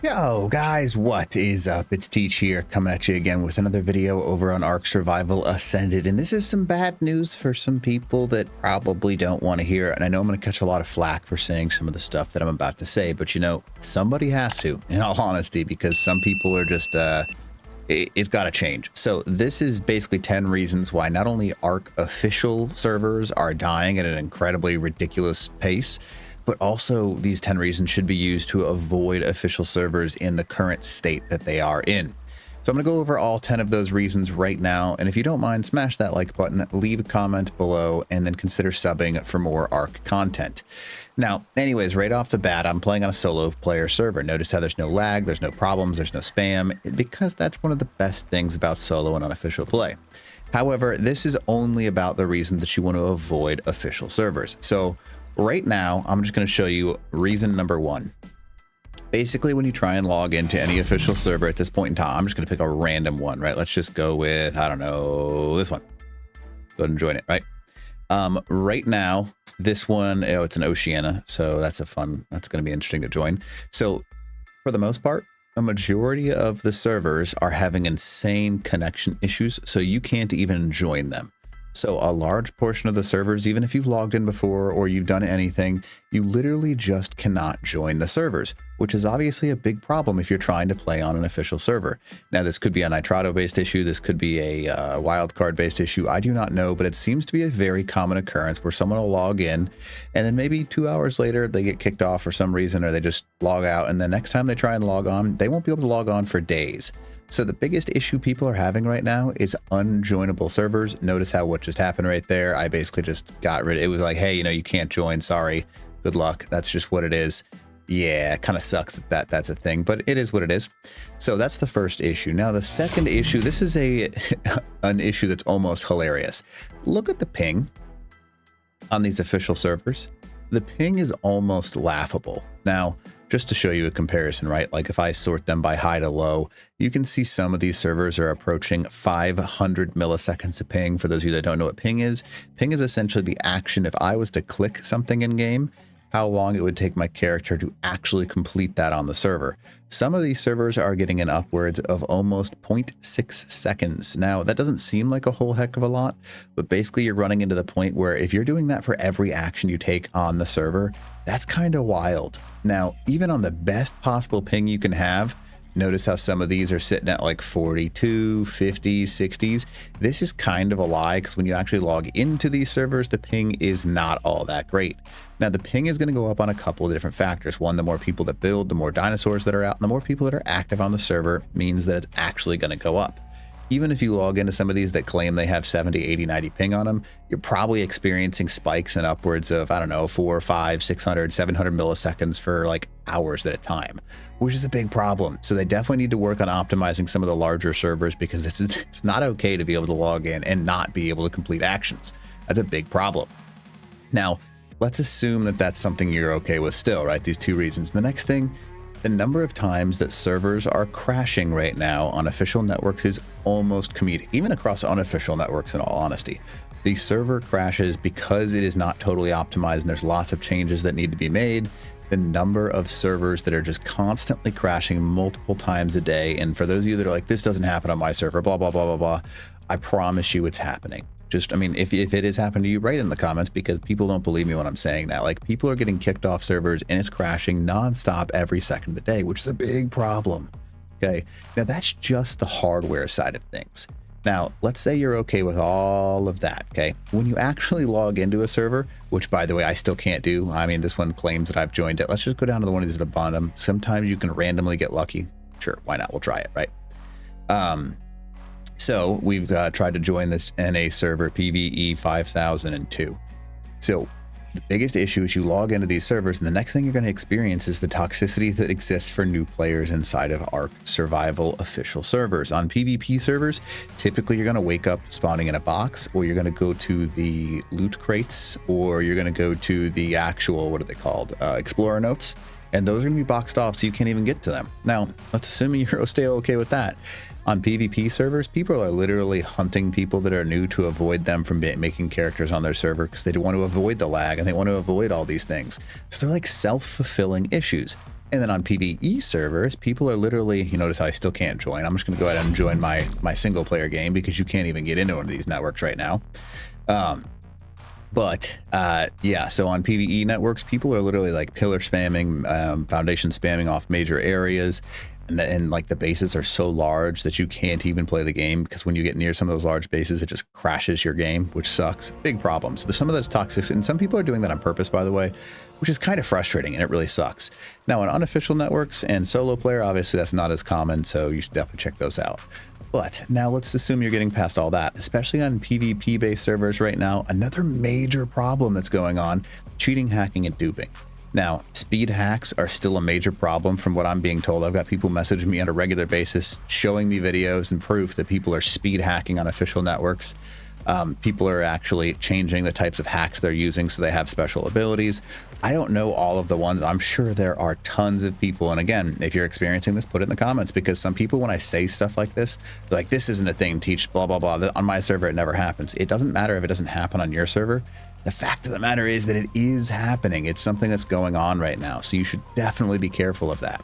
Yo guys, what is up? It's Teach here, coming at you again with another video over on Ark Survival Ascended, and this is some bad news for some people that probably don't want to hear it. And I know I'm going to catch a lot of flack for saying some of the stuff that I'm about to say, but you know, somebody has to, in all honesty, because some people are just it's got to change. So this is basically 10 reasons why not only Ark official servers are dying at an incredibly ridiculous pace, but also these 10 reasons should be used to avoid official servers in the current state that they are in. So I'm going to go over all 10 of those reasons right now. And if you don't mind, smash that like button, leave a comment below, and then consider subbing for more Ark content. Now, anyways, right off the bat, I'm playing on a solo player server. Notice how there's no lag, there's no problems, there's no spam, because that's one of the best things about solo and unofficial play. However, this is only about the reason that you want to avoid official servers. So right now, I'm just going to show you reason number one. Basically, when you try and log into any official server at this point in time, I'm just going to pick a random one, right? Let's just go with, I don't know, this one. Go ahead and join it, right? Right now, this one, oh, it's an Oceania, so that's going to be interesting to join. So for the most part, a majority of the servers are having insane connection issues, so you can't even join them. So a large portion of the servers, even if you've logged in before or you've done anything, you literally just cannot join the servers, which is obviously a big problem if you're trying to play on an official server. Now, this could be a Nitrado-based issue. This could be a wildcard-based issue. I do not know, but it seems to be a very common occurrence where someone will log in and then maybe 2 hours later, they get kicked off for some reason, or they just log out. And the next time they try and log on, they won't be able to log on for days. So the biggest issue people are having right now is unjoinable servers. Notice how what just happened right there. I basically just got rid of it. It was like, hey, you know, you can't join. Sorry. Good luck. That's just what it is. Yeah, it kind of sucks that that's a thing, but it is what it is. So that's the first issue. Now, the second issue, this is an issue that's almost hilarious. Look at the ping on these official servers. The ping is almost laughable. Now, just to show you a comparison, right? Like if I sort them by high to low, you can see some of these servers are approaching 500 milliseconds of ping. For those of you that don't know what ping is essentially the action. If I was to click something in game, how long it would take my character to actually complete that on the server. Some of these servers are getting in upwards of almost 0.6 seconds. Now, that doesn't seem like a whole heck of a lot, but basically you're running into the point where if you're doing that for every action you take on the server, that's kind of wild. Now, even on the best possible ping you can have, notice how some of these are sitting at like 42, 50, 60s. This is kind of a lie because when you actually log into these servers, the ping is not all that great. Now, the ping is going to go up on a couple of different factors. One, the more people that build, the more dinosaurs that are out, and the more people that are active on the server means that it's actually going to go up. Even if you log into some of these that claim they have 70, 80, 90 ping on them, you're probably experiencing spikes in upwards of, I don't know, 4, 5, 600, 700 milliseconds for like hours at a time, which is a big problem. So they definitely need to work on optimizing some of the larger servers because it's not okay to be able to log in and not be able to complete actions. That's a big problem. Now, let's assume that that's something you're okay with still, right? These two reasons. The next thing, the number of times that servers are crashing right now on official networks is almost comedic, even across unofficial networks in all honesty. The server crashes because it is not totally optimized and there's lots of changes that need to be made. The number of servers that are just constantly crashing multiple times a day. And for those of you that are like, this doesn't happen on my server, blah, blah, blah, blah, blah, I promise you it's happening. I mean, if it is happening to you, write in the comments because people don't believe me when I'm saying that. Like, people are getting kicked off servers and it's crashing nonstop every second of the day, which is a big problem. Okay. Now, that's just the hardware side of things. Now, let's say you're okay with all of that. Okay. When you actually log into a server, which by the way, I still can't do. I mean, this one claims that I've joined it. Let's just go down to the one of these at the bottom. Sometimes you can randomly get lucky. Sure. Why not? We'll try it. Right. So we've tried to join this NA server PVE 5002. So the biggest issue is you log into these servers and the next thing you're going to experience is the toxicity that exists for new players inside of Ark Survival official servers. On PvP servers, typically you're going to wake up spawning in a box, or you're going to go to the loot crates, or you're going to go to the actual, what are they called? Explorer notes. And those are going to be boxed off so you can't even get to them. Now, let's assume you're still okay with that. On PvP servers, people are literally hunting people that are new to avoid them from making characters on their server because they want to avoid the lag and they want to avoid all these things. So they're like self-fulfilling issues. And then on PvE servers, people are literally, you notice how I still can't join. I'm just going to go ahead and join my single player game because you can't even get into one of these networks right now. Yeah, so on PvE networks, people are literally like pillar spamming, foundation spamming off major areas. And like the bases are so large that you can't even play the game because when you get near some of those large bases, it just crashes your game, which sucks. Big problems. So there's some of those toxic, and some people are doing that on purpose, by the way, which is kind of frustrating and it really sucks. Now on unofficial networks and solo player, obviously that's not as common, so you should definitely check those out. But now let's assume you're getting past all that, especially on PvP based servers right now. Another major problem that's going on: cheating, hacking, and duping. Now, speed hacks are still a major problem from what I'm being told. I've got people messaging me on a regular basis, showing me videos and proof that people are speed hacking on official networks. People are actually changing the types of hacks they're using so they have special abilities. I don't know all of the ones. I'm sure there are tons of people. And again, if you're experiencing this, put it in the comments, because some people, when I say stuff like this, they're like, this isn't a thing, Teach, blah, blah, blah. On my server, it never happens. It doesn't matter if it doesn't happen on your server. The fact of the matter is that it is happening. It's something that's going on right now. So you should definitely be careful of that.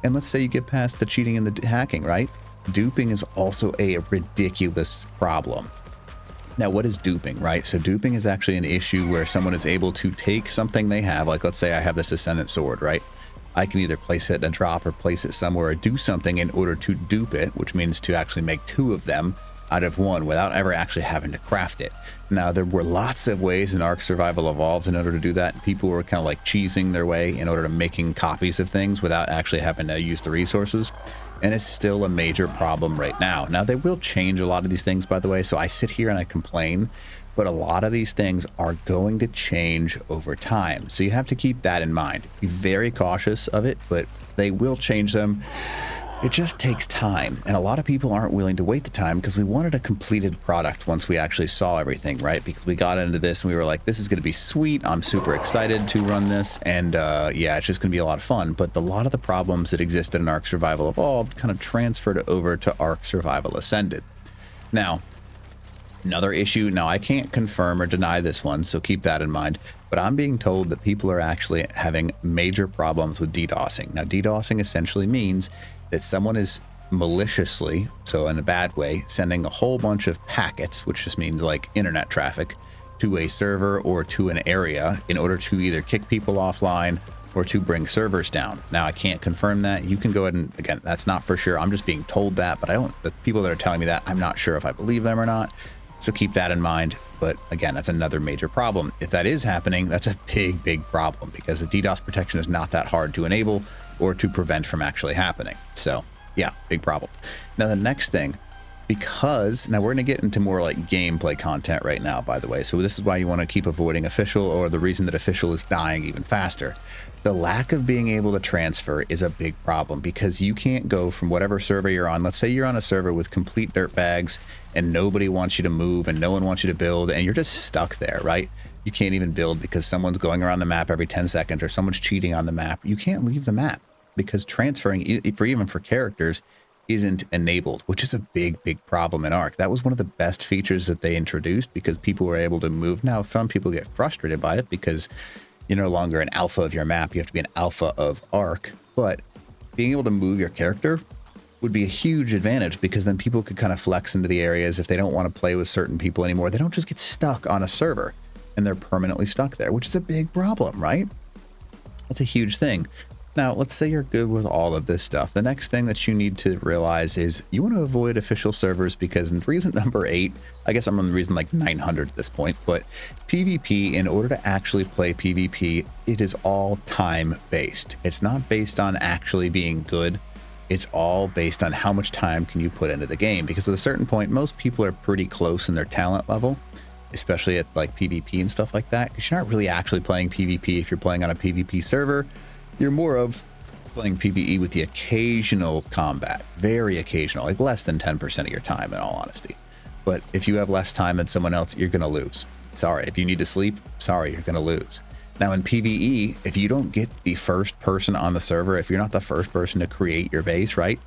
And let's say you get past the cheating and the hacking, right? Duping is also a ridiculous problem. Now, what is duping, right? So duping is actually an issue where someone is able to take something they have, like let's say I have this Ascendant Sword, right? I can either place it in a drop or place it somewhere or do something in order to dupe it, which means to actually make two of them out of one without ever actually having to craft it. Now, there were lots of ways in Ark Survival Evolved in order to do that. People were kind of like cheesing their way in order to making copies of things without actually having to use the resources. And it's still a major problem right now. Now, they will change a lot of these things, by the way. So I sit here and I complain, but a lot of these things are going to change over time. So you have to keep that in mind. Be very cautious of it, but they will change them. It just takes time, and a lot of people aren't willing to wait the time because we wanted a completed product once we actually saw everything, right? Because we got into this and we were like, this is going to be sweet. I'm super excited to run this, and yeah, it's just going to be a lot of fun. But a lot of the problems that existed in Ark Survival Evolved kind of transferred over to Ark Survival Ascended. Now, another issue, now I can't confirm or deny this one, so keep that in mind, but I'm being told that people are actually having major problems with DDoSing. Now, DDoSing essentially means that someone is maliciously, so in a bad way, sending a whole bunch of packets, which just means like internet traffic, to a server or to an area in order to either kick people offline or to bring servers down. Now, I can't confirm that. You can go ahead and, again, that's not for sure. I'm just being told that, but the people that are telling me that, I'm not sure if I believe them or not. So keep that in mind. But again, that's another major problem. If that is happening, that's a big, big problem because the DDoS protection is not that hard to enable or to prevent from actually happening. So yeah, big problem. Now the next thing, because now we're going to get into more like gameplay content right now, by the way. So this is why you want to keep avoiding official, or the reason that official is dying even faster. The lack of being able to transfer is a big problem because you can't go from whatever server you're on. Let's say you're on a server with complete dirtbags and nobody wants you to move and no one wants you to build and you're just stuck there, right? You can't even build because someone's going around the map every 10 seconds or someone's cheating on the map. You can't leave the map because transferring, even for characters, isn't enabled, which is a big, big problem in Ark. That was one of the best features that they introduced because people were able to move. Now, some people get frustrated by it because you're no longer an alpha of your map. You have to be an alpha of Ark. But being able to move your character would be a huge advantage because then people could kind of flex into the areas if they don't want to play with certain people anymore. They don't just get stuck on a server and they're permanently stuck there, which is a big problem, right? That's a huge thing. Now, let's say you're good with all of this stuff. The next thing that you need to realize is you want to avoid official servers because in reason number 8, I guess I'm on the reason like 900 at this point, but PvP, in order to actually play PvP, it is all time based. It's not based on actually being good. It's all based on how much time can you put into the game, because at a certain point, most people are pretty close in their talent level, especially at like PvP and stuff like that, because you're not really actually playing PvP if you're playing on a PvP server. You're more of playing PvE with the occasional combat, very occasional, like less than 10% of your time in all honesty. But if you have less time than someone else, you're going to lose. Sorry, if you need to sleep, sorry, you're going to lose. Now in PvE, if you don't get the first person on the server, if you're not the first person to create your base, right?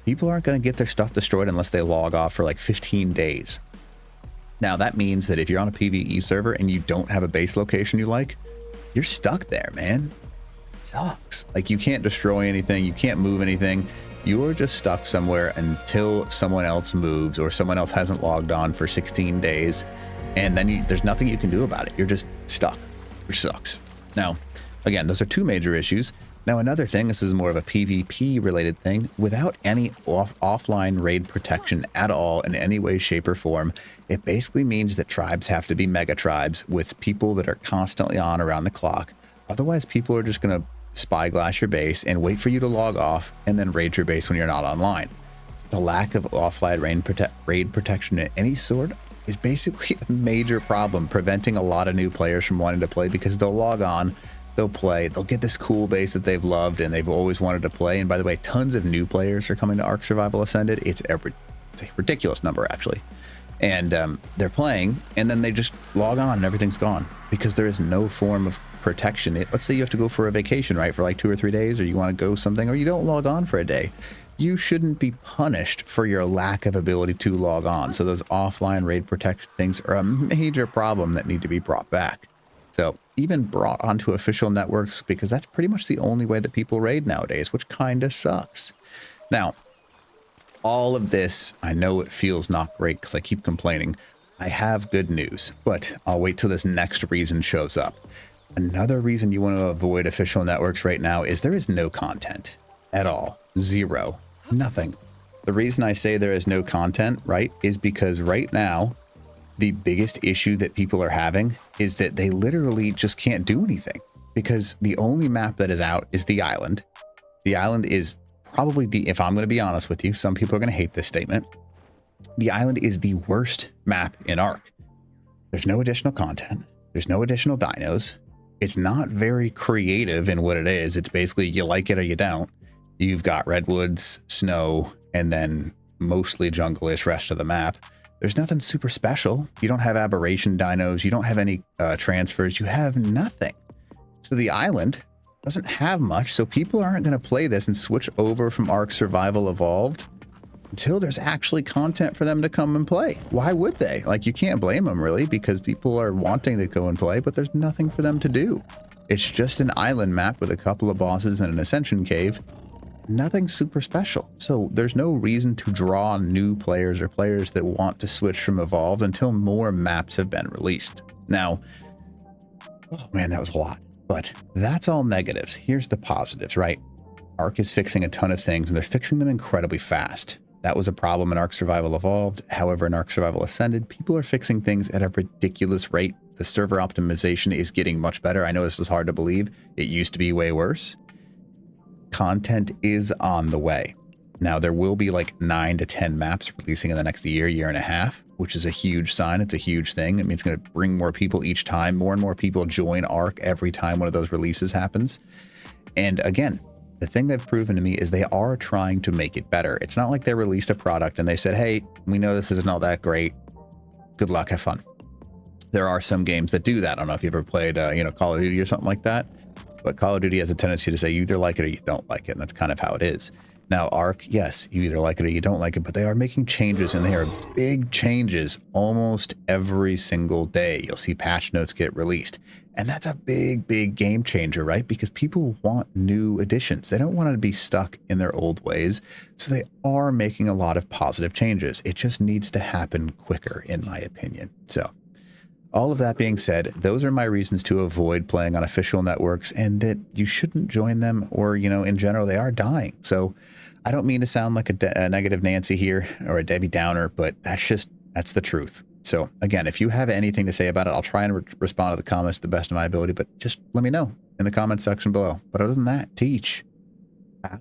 people aren't going to get their stuff destroyed unless they log off for like 15 days. Now, that means that if you're on a PvE server and you don't have a base location you like, you're stuck there, man. It sucks. Like, you can't destroy anything. You can't move anything. You're just stuck somewhere until someone else moves or someone else hasn't logged on for 16 days. And then there's nothing you can do about it. You're just stuck, which sucks. Now, again, those are two major issues. Now, another thing, this is more of a PvP related thing, without any offline raid protection at all in any way, shape, or form, it basically means that tribes have to be mega tribes with people that are constantly on around the clock. Otherwise, people are just going to spyglass your base and wait for you to log off and then raid your base when you're not online. The lack of offline raid protection of any sort is basically a major problem, preventing a lot of new players from wanting to play, because they'll log on, they'll play, they'll get this cool base that they've loved and they've always wanted to play. And by the way, tons of new players are coming to Ark Survival Ascended. It's a ridiculous number, actually. And they're playing, and then they just log on and everything's gone because there is no form of protection. Let's say you have to go for a vacation, right, for like 2 or 3 days, or you want to go something, or you don't log on for a day. You shouldn't be punished for your lack of ability to log on. So those offline raid protection things are a major problem that need to be brought back. So even brought onto official networks, because that's pretty much the only way that people raid nowadays, which kind of sucks. Now, all of this, I know it feels not great because I keep complaining. I have good news, but I'll wait till this next reason shows up. Another reason you want to avoid official networks right now is there is no content at all. Zero. Nothing. The reason I say there is no content, right, is because right now, the biggest issue that people are having is that they literally just can't do anything, because the only map that is out is the island. The island is probably if I'm going to be honest with you, some people are going to hate this statement. The island is the worst map in Ark. There's no additional content. There's no additional dinos. It's not very creative in what it is. It's basically you like it or you don't. You've got redwoods, snow, and then mostly jungle-ish rest of the map. There's nothing super special. You don't have aberration dinos. You don't have any transfers. You have nothing. So the island doesn't have much. So people aren't going to play this and switch over from Ark Survival Evolved until there's actually content for them to come and play. Why would they? Like, you can't blame them really, because people are wanting to go and play, but there's nothing for them to do. It's just an island map with a couple of bosses and an ascension cave. Nothing super special. So there's no reason to draw new players or players that want to switch from Evolved until more maps have been released. Now, oh man, that was a lot, but that's all negatives. Here's the positives, right? Ark is fixing a ton of things, and they're fixing them incredibly fast. That was a problem in Ark Survival Evolved. However, in Ark Survival Ascended, people are fixing things at a ridiculous rate. The server optimization is getting much better. I know this is hard to believe. It used to be way worse. Content is on the way. Now, there will be like 9 to 10 maps releasing in the next year and a half, which is a huge sign. It's a huge thing. I mean, it's going to bring more people each time. More and more people join Ark every time one of those releases happens. And again, the thing they've proven to me is they are trying to make it better. It's not like they released a product and they said, hey, we know this isn't all that great. Good luck, have fun. There are some games that do that. I don't know if you've ever played, Call of Duty or something like that. But Call of Duty has a tendency to say you either like it or you don't like it, and that's kind of how it is. Now, Ark, yes, you either like it or you don't like it, but they are making changes, and they are big changes almost every single day. You'll see patch notes get released, and that's a big, big game changer, right? Because people want new additions. They don't want to be stuck in their old ways, so they are making a lot of positive changes. It just needs to happen quicker, in my opinion. So, all of that being said, those are my reasons to avoid playing on official networks, and that you shouldn't join them, or, in general, they are dying. So I don't mean to sound like a negative Nancy here or a Debbie Downer, but that's the truth. So again, if you have anything to say about it, I'll try and respond to the comments to the best of my ability, but just let me know in the comments section below. But other than that, teach. Bye.